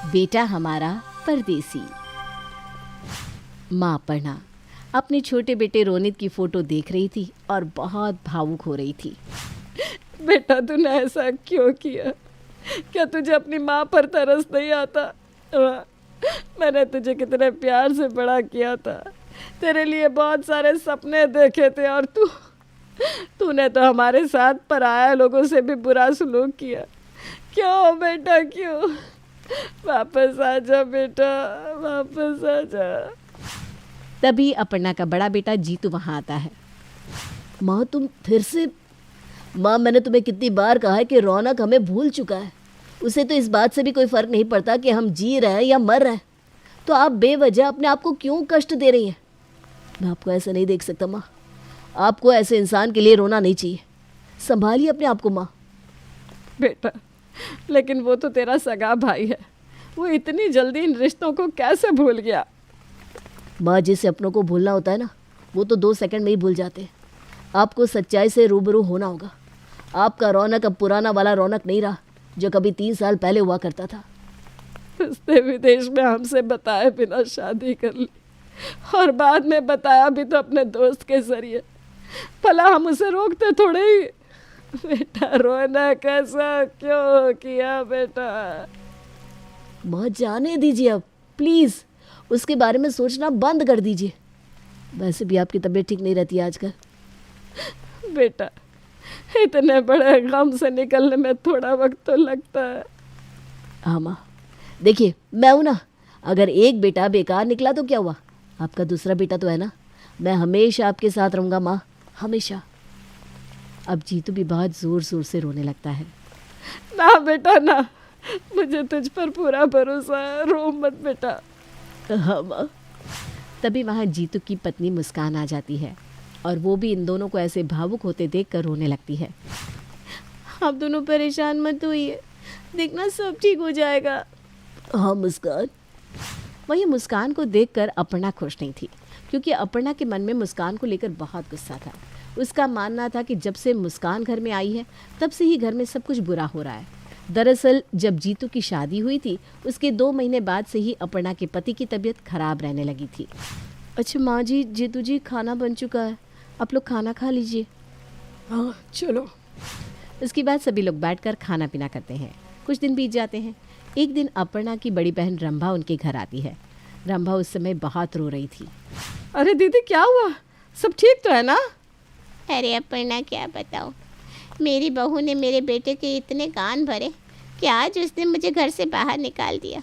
बेटा हमारा परदेसी। माँ अपर्णा अपने छोटे बेटे रोनित की फोटो देख रही थी और बहुत भावुक हो रही थी। बेटा तूने ऐसा क्यों किया? क्या तुझे अपनी माँ पर तरस नहीं आता? मैंने तुझे कितने प्यार से बड़ा किया था, तेरे लिए बहुत सारे सपने देखे थे, और तूने तो हमारे साथ पराया लोगों से भी बुरा सलूक किया। क्यों बेटा क्यों? वापस आ जा बेटा, वापस आ जा। तभी अपर्णा का बड़ा बेटा जीतू वहाँ आता है। माँ तुम फिर से? माँ मैंने तुम्हें कितनी बार कहा है कि रौनक हमें भूल चुका है। उसे तो इस बात से भी कोई फ़र्क नहीं पड़ता कि हम जी रहे हैं या मर रहे हैं। तो आप बेवजह अपने आप को क्यों कष्ट दे रही हैं? मैं आपको ऐसे नहीं देख सकता माँ। आपको ऐसे इंसान के लिए रोना नहीं चाहिए। संभालिए अपने आप को माँ। बेटा लेकिन वो तो तेरा सगा भाई है, वो इतनी जल्दी इन रिश्तों को कैसे भूल गया? माँ जिसे अपनों को भूलना होता है ना, वो तो 2 सेकंड में ही भूल जाते हैं। आपको सच्चाई से रूबरू होना होगा। आपका रौनक अब पुराना वाला रौनक नहीं रहा जो कभी 3 साल पहले हुआ करता था। उसने विदेश में हमसे बताए बिना शादी कर ली, और बाद में बताया भी तो अपने दोस्त के जरिए। भला हम उसे रोकते थोड़े ही। बेटा रौनक ऐसा क्यों किया बेटा? माँ जाने दीजिए अब प्लीज़। उसके बारे में सोचना बंद कर दीजिए। वैसे भी आपकी तबीयत ठीक नहीं रहती है आजकल। बेटा इतने बड़े गम से निकलने में थोड़ा वक्त तो लगता है। हाँ माँ देखिए, मैं हूँ ना। अगर एक बेटा बेकार निकला तो क्या हुआ? आपका दूसरा बेटा तो है ना। मैं हमेशा आपके साथ रहूँगा माँ, हमेशा। अब जीतू भी बहुत ज़ोर ज़ोर से रोने लगता है। ना बेटा ना, मुझे तुझ पर पूरा भरोसा है, रो मत बेटा। हाँ माँ। तभी वहाँ जीतू की पत्नी मुस्कान आ जाती है और वो भी इन दोनों को ऐसे भावुक होते देखकर रोने लगती है। आप दोनों परेशान मत होइए, देखना सब ठीक हो जाएगा। हाँ मुस्कान। वहीं मुस्कान को देखकर अपर्णा खुश नहीं थी, क्योंकि अपर्णा के मन में मुस्कान को लेकर बहुत गुस्सा था। उसका मानना था कि जब से मुस्कान घर में आई है तब से ही घर में सब कुछ बुरा हो रहा है। दरअसल जब जीतू की शादी हुई थी उसके 2 महीने बाद से ही अपर्णा के पति की तबीयत खराब रहने लगी थी। अच्छा माँ जी, जीतू जी खाना बन चुका है, आप लोग खाना खा लीजिए। हाँ चलो। उसके बाद सभी लोग बैठकर खाना पीना करते हैं। कुछ दिन बीत जाते हैं। एक दिन अपर्णा की बड़ी बहन रंभा उनके घर आती है। रंभा उस समय बहुत रो रही थी। अरे दीदी क्या हुआ? सब ठीक तो है ना? अरे अपर्णा क्या बताओ, मेरी बहू ने मेरे बेटे के इतने कान भरे कि आज उसने मुझे घर से बाहर निकाल दिया।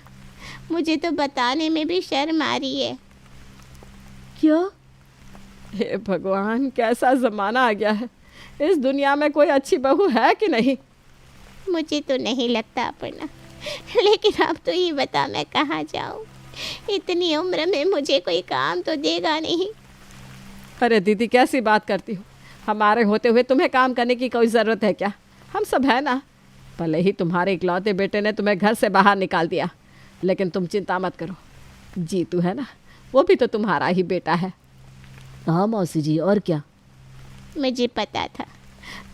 मुझे तो बताने में भी शर्म आ रही है। क्या? हे भगवान, कैसा ज़माना आ गया है। इस दुनिया में कोई अच्छी बहू है कि नहीं? मुझे तो नहीं लगता अपर्णा, लेकिन अब तो ये बता मैं कहाँ जाऊँ। इतनी उम्र में मुझे कोई काम तो देगा नहीं। अरे दीदी कैसी बात करती हो? हमारे होते हुए तुम्हें काम करने की कोई ज़रूरत है क्या? हम सब है ना। भले ही तुम्हारे इकलौते बेटे ने तुम्हें घर से बाहर निकाल दिया, लेकिन तुम चिंता मत करो। जीतू है ना, वो भी तो तुम्हारा ही बेटा है। हाँ मौसी जी, और क्या? मुझे पता था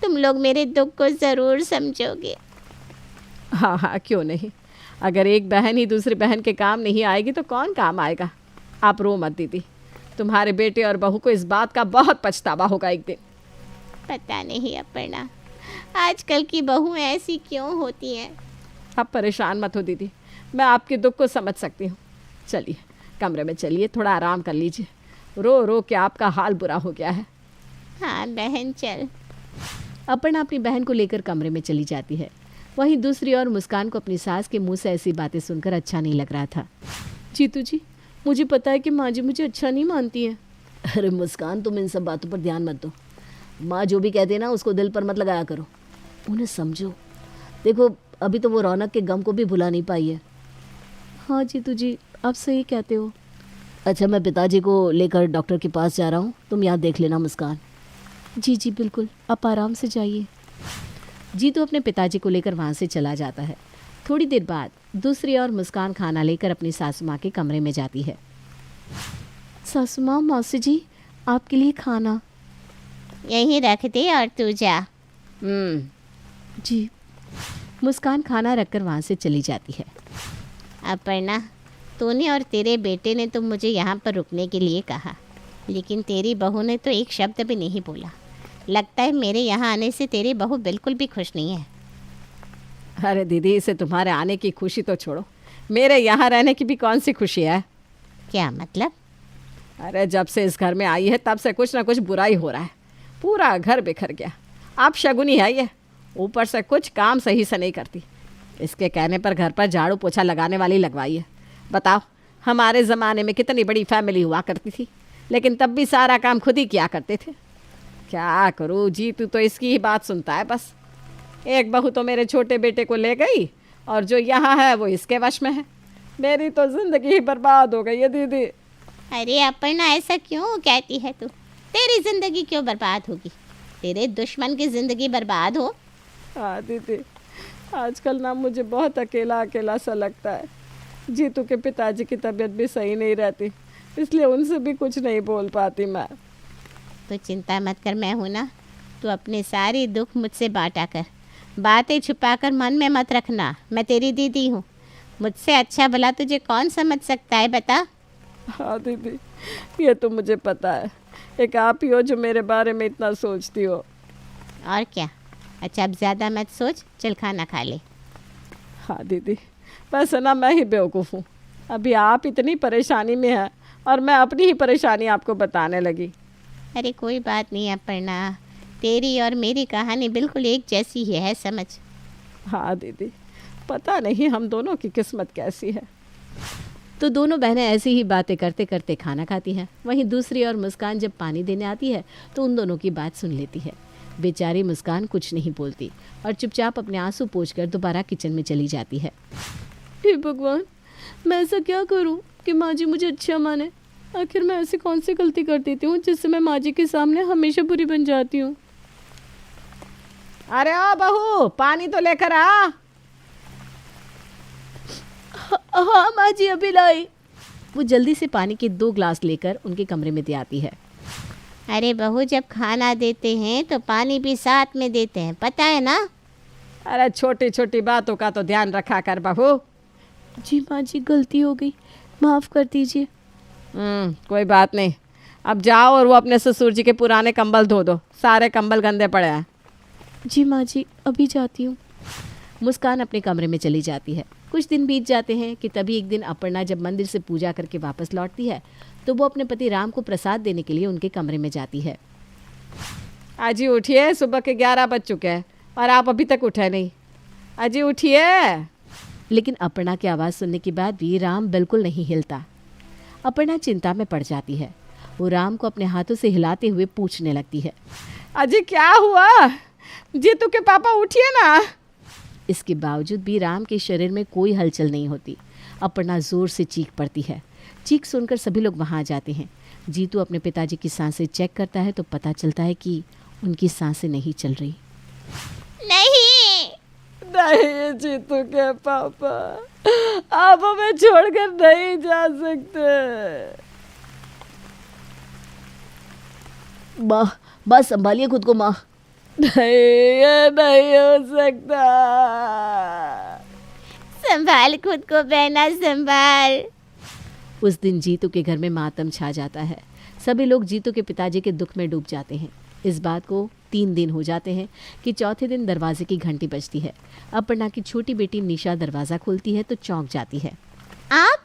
तुम लोग मेरे दुख को ज़रूर समझोगे। हाँ हाँ क्यों नहीं। अगर एक बहन ही दूसरी बहन के काम नहीं आएगी तो कौन काम आएगा? आप रो मत दीदी, तुम्हारे बेटे और बहू को इस बात का बहुत पछतावा होगा एक दिन। पता नहीं अपर्णा, आजकल की बहुएं ऐसी क्यों होती हैं। आप परेशान मत हो दीदी, मैं आपके दुख को समझ सकती हूँ। चलिए कमरे में चलिए, थोड़ा आराम कर लीजिए। रो रो के आपका हाल बुरा हो गया है। हाँ बहन चल। अपर्णा अपनी बहन को लेकर कमरे में चली जाती है। वहीं दूसरी ओर मुस्कान को अपनी सास के मुंह से ऐसी बातें सुनकर अच्छा नहीं लग रहा था। जीतू जी, मुझे पता है कि माँ जी मुझे अच्छा नहीं मानती है। अरे मुस्कान, तुम इन सब बातों पर ध्यान मत दो। माँ जो भी कहते हैं ना उसको दिल पर मत लगाया करो, उन्हें समझो। देखो अभी तो वो रौनक के गम को भी भुला नहीं पाई है। हाँ जीतू जी, आप सही कहते हो। अच्छा मैं पिताजी को लेकर डॉक्टर के पास जा रहा हूँ, तुम यहाँ देख लेना मुस्कान। जी जी बिल्कुल, आप आराम से जाइए। जीतू अपने पिताजी को लेकर वहाँ से चला जाता है। थोड़ी देर बाद दूसरी ओर मुस्कान खाना लेकर अपनी सासू माँ के कमरे में जाती है। सासू माँ, मौसी जी आपके लिए खाना। यहीं रख दे और तू जा। जी। मुस्कान खाना रखकर वहाँ से चली जाती है। अपर्णा, तूने और तेरे बेटे ने तो मुझे यहाँ पर रुकने के लिए कहा, लेकिन तेरी बहू ने तो एक शब्द भी नहीं बोला। लगता है मेरे यहाँ आने से तेरी बहू बिल्कुल भी खुश नहीं है। अरे दीदी, इसे तुम्हारे आने की खुशी तो छोड़ो, मेरे यहाँ रहने की भी कौन सी खुशी है। क्या मतलब? अरे जब से इस घर में आई है तब से कुछ ना कुछ बुराई हो रहा है, पूरा घर बिखर गया। आप शगुनी है ये, ऊपर से कुछ काम सही से नहीं करती। इसके कहने पर घर पर झाड़ू पोछा लगाने वाली लगवाई है। बताओ, हमारे ज़माने में कितनी बड़ी फैमिली हुआ करती थी, लेकिन तब भी सारा काम खुद ही किया करते थे। क्या करूँ, जीतू तो इसकी ही बात सुनता है बस। एक बहू तो मेरे छोटे बेटे को ले गई और जो यहाँ है वो इसके वश में है। मेरी तो ज़िंदगी ही बर्बाद हो गई है दीदी। अरे अपर्णा, ऐसा क्यों कहती है तू? तेरी ज़िंदगी क्यों बर्बाद होगी? तेरे दुश्मन की ज़िंदगी बर्बाद हो। हाँ दीदी, आजकल ना मुझे बहुत अकेला अकेला सा लगता है। जीतू के पिताजी की तबीयत भी सही नहीं रहती, इसलिए उनसे भी कुछ नहीं बोल पाती मैं। तो चिंता मत कर, मैं हूँ ना। तू अपने सारी दुख मुझसे बांटा कर, बातें छुपाकर मन में मत रखना। मैं तेरी दीदी हूँ, मुझसे अच्छा भला तुझे कौन समझ सकता है, बता। हाँ दीदी, ये तो मुझे पता है। एक आप ही हो जो मेरे बारे में इतना सोचती हो। और क्या। अच्छा, अब ज़्यादा मत सोच, चल खाना खा ले। हाँ दीदी, वैसे ना मैं ही बेवकूफ़ हूँ। अभी आप इतनी परेशानी में हैं और मैं अपनी ही परेशानी आपको बताने लगी। अरे कोई बात नहीं अपर्णा, तेरी और मेरी कहानी बिल्कुल एक जैसी ही है, समझ। हाँ दीदी, पता नहीं हम दोनों की किस्मत कैसी है। तो दोनों बहनें ऐसी ही बातें करते करते खाना खाती हैं। वहीं दूसरी ओर मुस्कान जब पानी देने आती है तो उन दोनों की बात सुन लेती है। बेचारी मुस्कान कुछ नहीं बोलती और चुपचाप अपने आंसू पोंछकर दोबारा किचन में चली जाती है। हे भगवान, मैं ऐसा क्या करूं कि माँ जी मुझे अच्छा माने? आखिर मैं ऐसी कौन सी गलती कर देती हूँ जिससे मैं माँ जी के सामने हमेशा बुरी बन जाती हूँ? अरे ओ बहू, पानी तो लेकर आ। हाँ माँ जी, अभी लाई। वो जल्दी से पानी के 2 ग्लास लेकर उनके कमरे में दे आती है। अरे बहू, जब खाना देते हैं तो पानी भी साथ में देते हैं, पता है ना? अरे छोटी छोटी बातों का तो ध्यान रखा कर बहू। जी माँ जी, गलती हो गई, माफ़ कर दीजिए। कोई बात नहीं। अब जाओ और वो अपने ससुर जी के पुराने कंबल धो दो, सारे कंबल गंदे पड़े हैं। जी माँ जी, अभी जाती हूँ। मुस्कान अपने कमरे में चली जाती है। कुछ दिन बीत जाते हैं कि तभी एक दिन अपर्णा जब मंदिर से पूजा करके वापस लौटती है तो वो अपने पति राम को प्रसाद देने के लिए उनके कमरे में जाती है। अजी उठिए, सुबह के 11 बज चुके हैं और आप अभी तक उठे नहीं। अजी उठिए। लेकिन अपर्णा की आवाज़ सुनने के बाद भी राम बिल्कुल नहीं हिलता। अपर्णा चिंता में पड़ जाती है। वो राम को अपने हाथों से हिलाते हुए पूछने लगती है, अजी क्या हुआ? जीतू के पापा उठिए ना। इसके बावजूद भी राम के शरीर में कोई हलचल नहीं होती। अपर्णा जोर से चीख पड़ती है। चीख सुनकर सभी लोग वहाँ आ जाते हैं। जीतू अपने पिताजी की सांसें चेक करता है तो पता चलता है कि उनकी सांसें नहीं चल रही। नहीं, नहीं जीतू के पापा, आप हमें छोड़कर नहीं जा सकते। माँ, बस संभालिए खुद को माँ। नहीं, ये नहीं हो सकता। संभाल खुद को बहना, संभाल। उस दिन जीतू के घर में मातम छा जाता है। सभी लोग जीतू के पिताजी के दुख में डूब जाते हैं। इस बात को 3 दिन हो जाते हैं कि चौथे दिन दरवाजे की घंटी बजती है। अपर्णा की छोटी बेटी निशा दरवाज़ा खोलती है तो चौंक जाती है। आप?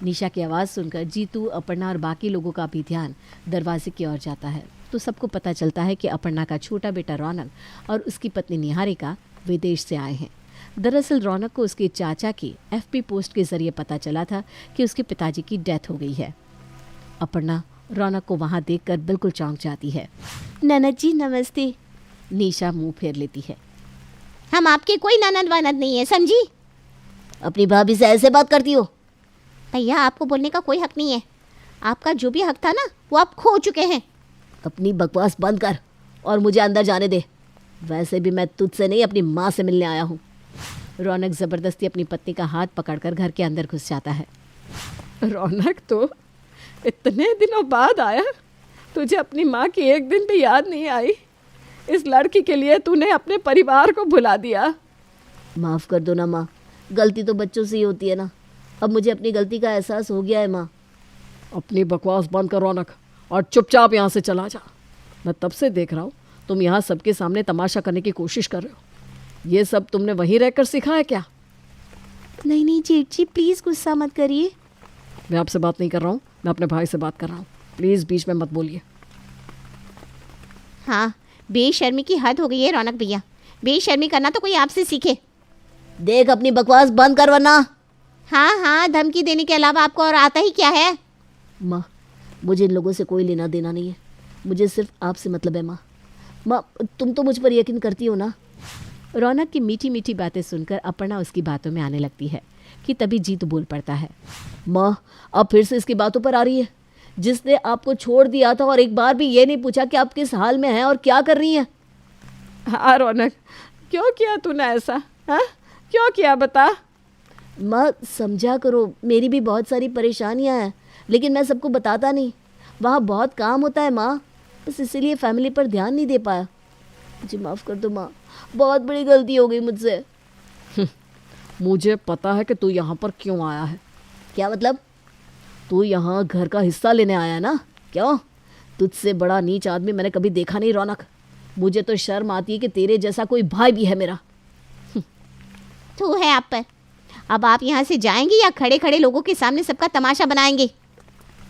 निशा की आवाज़ सुनकर जीतू, अपर्णा और बाकी लोगों का भी ध्यान दरवाजे की ओर जाता है तो सबको पता चलता है कि अपर्णा का छोटा बेटा रौनक और उसकी पत्नी निहारिका विदेश से आए हैं। दरअसल रौनक को उसके चाचा की FP पोस्ट के जरिए पता चला था कि उसके पिताजी की डेथ हो गई है। अपर्णा रौनक को वहां देखकर बिल्कुल चौंक जाती है। ननद जी नमस्ते। निशा मुंह फेर लेती है। हम आपकी कोई ननद वानद नहीं है, समझी? अपनी भाभी से ऐसे बात करती हो? भैया, आपको बोलने का कोई हक नहीं है। आपका जो भी हक था ना, वो आप खो चुके हैं। अपनी बकवास बंद कर और मुझे अंदर जाने दे। वैसे भी मैं तुझसे नहीं, अपनी माँ से मिलने आया हूँ। रौनक ज़बरदस्ती अपनी पत्नी का हाथ पकड़कर घर के अंदर घुस जाता है। रौनक, तो इतने दिनों बाद आया, तुझे अपनी माँ की एक दिन भी याद नहीं आई? इस लड़की के लिए तूने अपने परिवार को भुला दिया। माफ़ कर दो ना माँ, गलती तो बच्चों से ही होती है ना। अब मुझे अपनी गलती का एहसास हो गया है माँ। अपनी बकवास बंद कर रौनक और चुपचाप यहाँ से चला जा। मैं तब से देख रहा हूँ तुम यहाँ सबके सामने तमाशा करने की कोशिश कर रहे हो। ये सब तुमने वहीं रहकर सीखा है क्या? नहीं नहीं जेठ जी, प्लीज़ गुस्सा मत करिए। मैं आपसे बात नहीं कर रहा हूँ, मैं अपने भाई से बात कर रहा हूँ। प्लीज़ बीच में मत बोलिए। हाँ, बेशर्मी की हद हो गई है रौनक भैया। बेशर्मी करना तो कोई आपसे सीखे। देख अपनी बकवास बंद कर वरना। हाँ हाँ, धमकी देने के अलावा आपको और आता ही क्या है? माँ मुझे इन लोगों से कोई लेना देना नहीं है, मुझे सिर्फ आपसे मतलब है माँ। माँ तुम तो मुझ पर यकीन करती हो ना? रौनक की मीठी मीठी बातें सुनकर अपर्णा उसकी बातों में आने लगती है कि तभी जीतू बोल पड़ता है। माँ अब फिर से इसकी बातों पर आ रही है। जिसने आपको छोड़ दिया था और एक बार भी ये नहीं पूछा कि आप किस हाल में हैं और क्या कर रही हैं। हाँ रौनक, क्यों किया तूने ऐसा? हाँ क्यों किया बता? माँ समझा करो, मेरी भी बहुत सारी परेशानियां हैं, लेकिन मैं सबको बताता नहीं। वहाँ बहुत काम होता है माँ, बस इसीलिए फैमिली पर ध्यान नहीं दे पाया। मुझे माफ़ कर दो माँ, बहुत बड़ी गलती हो गई मुझसे। मुझे पता है कि तू यहाँ पर क्यों आया है। क्या मतलब? तू यहाँ घर का हिस्सा लेने आया है ना? क्यों? तुझसे बड़ा नीच आदमी मैंने कभी देखा नहीं रौनक। मुझे तो शर्म आती है कि तेरे जैसा कोई भाई भी है मेरा। तू है आप पर। अब आप यहाँ से जाएंगे या खड़े खड़े लोगों के सामने सबका तमाशा बनाएंगे?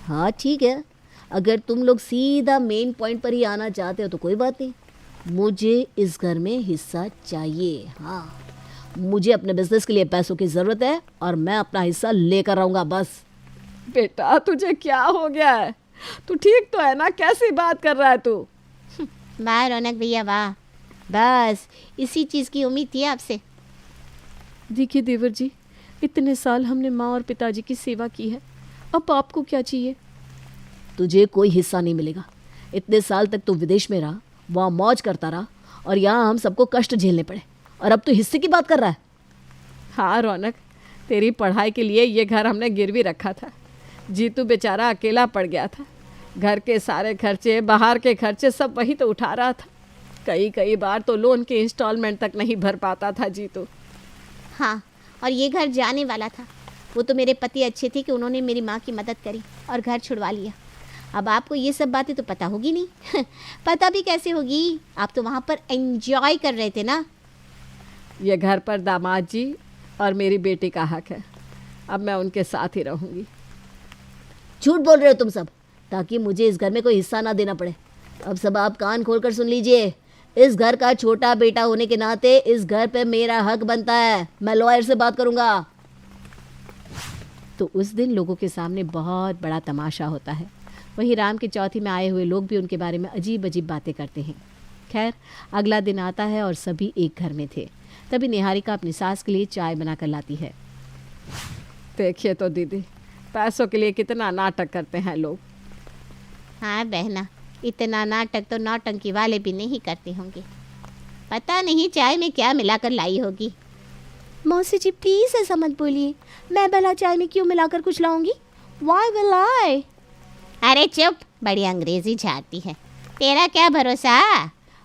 हाँ ठीक है, अगर तुम लोग सीधा मेन पॉइंट पर ही आना चाहते हो तो कोई बात नहीं। मुझे इस घर में हिस्सा चाहिए। हाँ, मुझे अपने बिजनेस के लिए पैसों की ज़रूरत है और मैं अपना हिस्सा लेकर आऊँगा बस। बेटा तुझे क्या हो गया है? तू ठीक तो है ना? कैसी बात कर रहा है तू? वाह रौनक भैया वाह, बस इसी चीज़ की उम्मीद थी आपसे। देखिए देवर जी, इतने साल हमने माँ और पिताजी की सेवा की है, अब आपको क्या चाहिए? तुझे कोई हिस्सा नहीं मिलेगा। इतने साल तक तू विदेश में रहा, वहाँ मौज करता रहा और यहाँ हम सबको कष्ट झेलने पड़े, और अब तू हिस्से की बात कर रहा है। हाँ रौनक, तेरी पढ़ाई के लिए ये घर हमने गिरवी रखा था। जीतू बेचारा अकेला पड़ गया था। घर के सारे खर्चे, बाहर के खर्चे सब वही तो उठा रहा था। कई बार तो लोन के इंस्टॉलमेंट तक नहीं भर पाता था जीतू। हाँ, और ये घर जाने वाला था। वो तो मेरे पति अच्छे थे कि उन्होंने मेरी माँ की मदद करी और घर छुड़वा लिया। अब आपको ये सब बातें तो पता होगी नहीं। पता भी कैसे होगी, आप तो वहाँ पर एंजॉय कर रहे थे ना। ये घर पर दामाद जी और मेरी बेटी का हक है। अब मैं उनके साथ ही रहूँगी। झूठ बोल रहे हो तुम सब, ताकि मुझे इस घर में कोई हिस्सा ना देना पड़े। अब सब आप कान खोलकर सुन लीजिए। इस घर का छोटा बेटा होने के नाते इस घर पे मेरा हक बनता है। मैं लॉयर से बात करूंगा। तो उस दिन लोगों के सामने बहुत बड़ा तमाशा होता है। वहीं राम की चौथी में आए हुए लोग भी उनके बारे में अजीब अजीब बातें करते हैं। खैर, अगला दिन आता है और सभी एक घर में थे। तभी निहारिका अपनी सास के लिए चाय बनाकर लाती है। देखिए तो दीदी, पैसों के लिए कितना नाटक करते हैं लोग। हाँ बहना, इतना नाटक तो नौटंकी वाले भी नहीं करते होंगे। पता नहीं चाय में क्या मिलाकर लाई होगी। मौसी जी प्लीज ऐसा मत बोलिए, मैं भला चाय में क्यों मिलाकर कुछ लाऊंगी? Why will I? अरे चुप, बड़ी अंग्रेजी झाड़ती है। तेरा क्या भरोसा,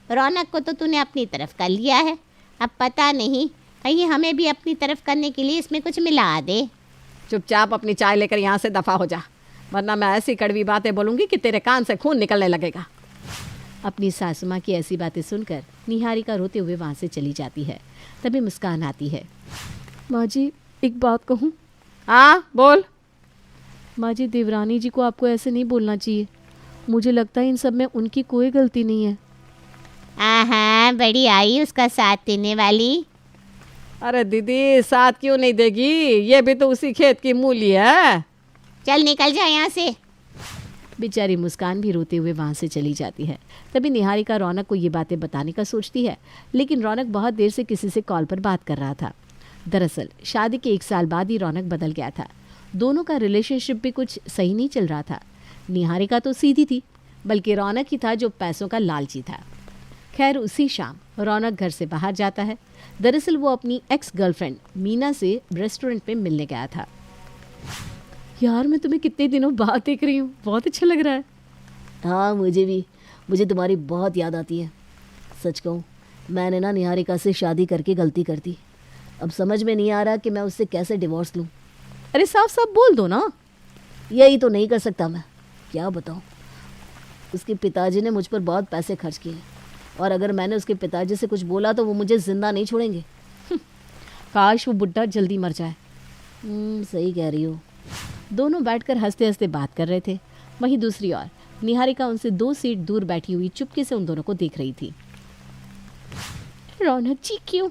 रौनक को तो तूने अपनी तरफ कर लिया है। अब पता नहीं कहीं हमें भी अपनी तरफ करने के लिए इसमें कुछ मिला दे। चुपचाप अपनी चाय लेकर यहाँ से दफ़ा हो जा, वरना मैं ऐसी कड़वी बातें बोलूँगी कि तेरे कान से खून निकलने लगेगा। अपनी सासू माँ की ऐसी बातें सुनकर निहारिका रोते हुए वहाँ से चली जाती है। तभी मुस्कान आती है। माँ जी एक बात कहूँ? हाँ बोल। माँ जी, देवरानी जी को आपको ऐसे नहीं बोलना चाहिए। मुझे लगता है इन सब में उनकी कोई गलती नहीं है। हाँ, बड़ी आई उसका साथ देने वाली। अरे दीदी, साथ क्यों नहीं देगी? ये भी तो उसी खेत की मूली है। चल निकल जा यहाँ से। बेचारी मुस्कान भी रोते हुए वहाँ से चली जाती है। तभी निहारिका रौनक को ये बातें बताने का सोचती है, लेकिन रौनक बहुत देर से किसी से कॉल पर बात कर रहा था। दरअसल शादी के 1 साल बाद ही रौनक बदल गया था। दोनों का रिलेशनशिप भी कुछ सही नहीं चल रहा था। निहारिका तो सीधी थी, बल्कि रौनक ही था जो पैसों का लालची था। खैर, उसी शाम रौनक घर से बाहर जाता है। दरअसल वो अपनी एक्स गर्लफ्रेंड मीना से रेस्टोरेंट में मिलने गया था। यार, मैं तुम्हें कितने दिनों बाद देख रही हूँ, बहुत अच्छा लग रहा है। हाँ मुझे भी, मुझे तुम्हारी बहुत याद आती है। सच कहूँ, मैंने ना निहारिका से शादी करके गलती कर दी। अब समझ में नहीं आ रहा कि मैं उससे कैसे डिवोर्स लूँ। अरे साफ साफ बोल दो ना। यही तो नहीं कर सकता मैं, क्या बताऊं। उसके पिताजी ने मुझ पर बहुत पैसे खर्च किए और अगर मैंने उसके पिताजी से कुछ बोला तो वो मुझे जिंदा नहीं छोड़ेंगे। काश वो बुड्ढा जल्दी मर जाए। सही कह रही हो। दोनों बैठकर हंसते हंसते बात कर रहे थे। वहीं दूसरी ओर निहारिका उनसे 2 सीट दूर बैठी हुई चुपके से उन दोनों को देख रही थी। रौनक जी क्यों?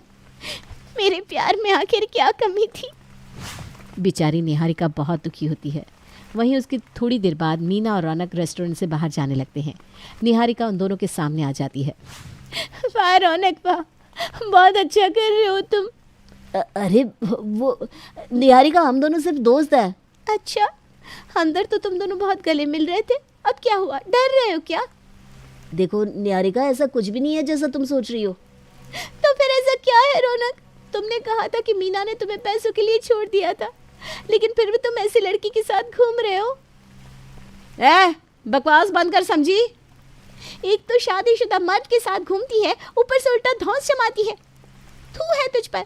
मेरे प्यार में आखिर क्या कमी थी? बेचारी निहारिका बहुत दुखी होती है। वहीं उसकी थोड़ी देर बाद मीना और रौनक रेस्टोरेंट से बाहर जाने लगते हैं। निहारिका उन दोनों के सामने आ जाती है। वाह रौनक वाह, बहुत अच्छा कर रहे हो तुम। अरे वो निहारिका, हम दोनों सिर्फ दोस्त हैं। अच्छा, अंदर तो तुम दोनों बहुत गले मिल रहे थे, अब क्या हुआ? डर रहे हो क्या? देखो निहारिका, ऐसा कुछ भी नहीं है जैसा तुम सोच रही हो। तो फिर ऐसा क्या है रौनक? तुमने कहा था कि मीना ने तुम्हें पैसों के लिए छोड़ दिया था, लेकिन फिर भी तुम ऐसी लड़की के साथ घूम रहे हो। बकवास बंद कर समझी। एक तो शादीशुदा मर्द के साथ घूमती है, ऊपर से उल्टा धौंस जमाती है। थू है तुझ पर।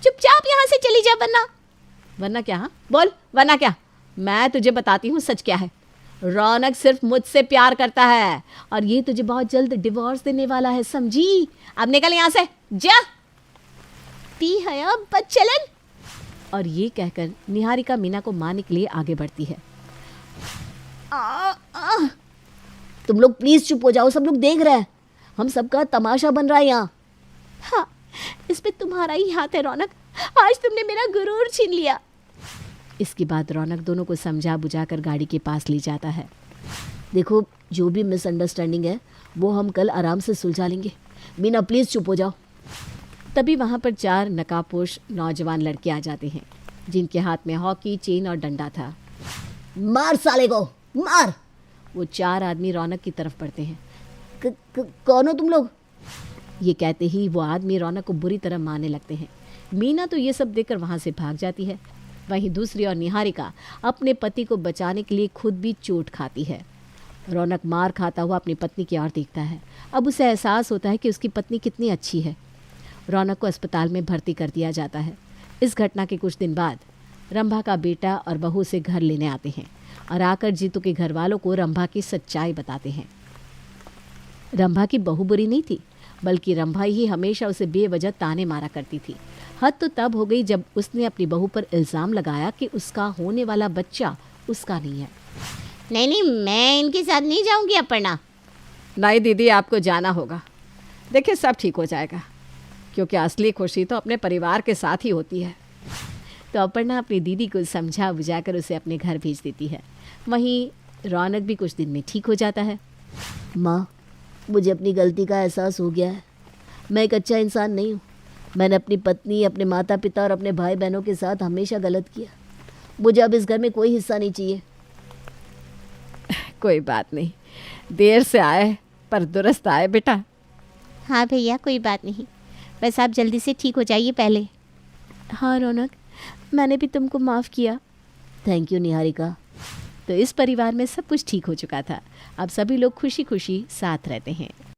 चुपचाप यहाँ से चली जा, वरना क्या? हाँ बोल, वरना क्या? मैं तुझे बताती हूँ सच क्या है। रौनक सिर्फ मुझसे प्यार करता है और ये तुझे बहुत जल्द डिवोर्स देने वाला है, समझी? अब निकल यहाँ से, जा। ती है अब बदचलन। और ये कहकर निहारिका मीना को मारने के लिए आगे बढ़ती है। तुम लोग प्लीज चुप हो जाओ, सब लोग देख रहे हैं। हम सबका तमाशा बन रहा है यहाँ। हाँ, इस पे तुम्हारा ही हाथ है रौनक। आज तुमने मेरा गुरूर छीन लिया। इसके बाद रौनक दोनों को समझा बुझाकर गाड़ी के पास ले जाता है। देखो, जो भी मिसअंडरस्टैंडिंग है वो हम कल आराम से सुलझा लेंगे। मीना प्लीज चुप हो जाओ। तभी वहाँ पर 4 नकाबपोश नौजवान लड़के आ जाते हैं, जिनके हाथ में हॉकी, चेन और डंडा था। मार साले को, मार। वो 4 आदमी रौनक की तरफ बढ़ते हैं। कौन हो तुम लोग? ये कहते ही वो आदमी रौनक को बुरी तरह मारने लगते हैं। मीना तो ये सब देखकर वहाँ से भाग जाती है। वहीं दूसरी ओर निहारिका अपने पति को बचाने के लिए खुद भी चोट खाती है। रौनक मार खाता हुआ अपनी पत्नी की ओर देखता है। अब उसे एहसास होता है कि उसकी पत्नी कितनी अच्छी है। रौनक को अस्पताल में भर्ती कर दिया जाता है। इस घटना के कुछ दिन बाद रंभा का बेटा और बहू उसे घर लेने आते हैं और आकर जीतू के घर वालों को रंभा की सच्चाई बताते हैं। रंभा की बहू बुरी नहीं थी, बल्कि रंभा ही हमेशा उसे बेवजह ताने मारा करती थी। हद तो तब हो गई जब उसने अपनी बहू पर इल्ज़ाम लगाया कि उसका होने वाला बच्चा उसका नहीं है। नहीं नहीं, मैं इनके साथ नहीं जाऊंगी अपर्णा। नहीं दीदी, आपको जाना होगा। देखिए, सब ठीक हो जाएगा, क्योंकि असली खुशी तो अपने परिवार के साथ ही होती है। तो अपर्णा अपनी दीदी को समझा बुझाकर उसे अपने घर भेज देती है। वहीं रौनक भी कुछ दिन में ठीक हो जाता है। माँ, मुझे अपनी गलती का एहसास हो गया है। मैं एक अच्छा इंसान नहीं हूँ। मैंने अपनी पत्नी, अपने माता पिता और अपने भाई बहनों के साथ हमेशा गलत किया। मुझे अब इस घर में कोई हिस्सा नहीं चाहिए। कोई बात नहीं, देर से आए पर दुरुस्त आए बेटा। हाँ भैया, कोई बात नहीं, बस आप जल्दी से ठीक हो जाइए पहले। हाँ रौनक, मैंने भी तुमको माफ़ किया। Thank you Niharika. तो इस परिवार में सब कुछ ठीक हो चुका था। अब सभी लोग खुशी खुशी साथ रहते हैं।